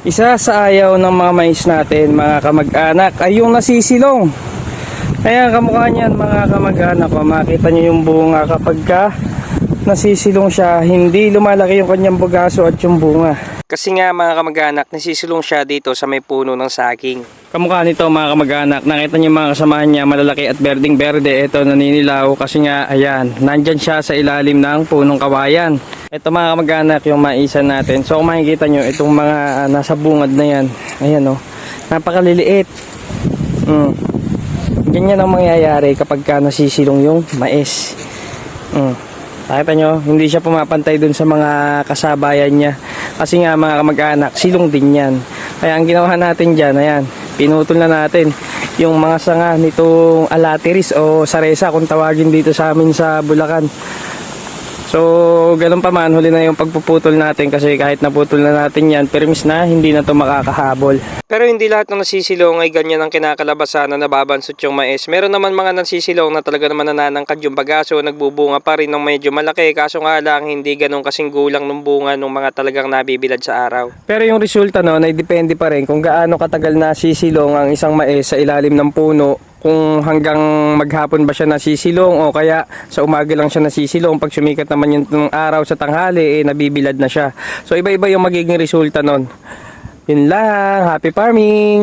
Isa sa ayaw ng mga mais natin, mga kamag-anak, ay yung nasisilong. Kaya kamukha niyan, mga kamag-anak ko, makita niyo yung bunga kapag nasisilong siya, hindi lumalaki yung kanyang bugaso at yung bunga. Kasi nga mga kamag-anak, nasisilong siya dito sa may puno ng saging. Kamukha nito mga kamag-anak, nakita niyo mga kasamahan niya, malalaki at berdeng berde. Ito naninilaw kasi nga, ayan, nandyan siya sa ilalim ng punong kawayan. Ito mga kamag-anak yung maisan natin. So kung makikita nyo, itong mga nasa bungad na yan, ayan o, napakaliliit. Ganyan ang mangyayari kapag nasisilong yung mais. Nakita nyo, hindi siya pumapantay dun sa mga kasabayan niya. Kasi nga mga kamag-anak, silong din yan. Kaya ang ginawa natin dyan, ayan, pinutol na natin yung mga sanga nitong alateris o saresa kung tawagin dito sa amin sa Bulacan. So, ganun pa man, huli na yung pagpuputol natin kasi kahit naputol na natin yan, permis na, hindi na to makakahabol. Pero hindi lahat ng nasisilong ay ganyan ang kinakalabasan na nababansot yung mais. Meron naman mga nasisilong na talaga naman nananangkad yung bagaso, nagbubunga pa rin ng medyo malaki. Kaso nga lang, hindi ganun kasing gulang ng bunga ng mga talagang nabibilad sa araw. Pero yung resulta noon ay depende pa rin kung gaano katagal nasisilong ang isang mais sa ilalim ng puno. Kung hanggang maghapon ba siya nasisilong o kaya sa umaga lang siya nasisilong, pag sumikat naman yung araw sa tanghali, nabibilad na siya. So iba-iba yung magiging resulta nun. Yun lang, happy farming!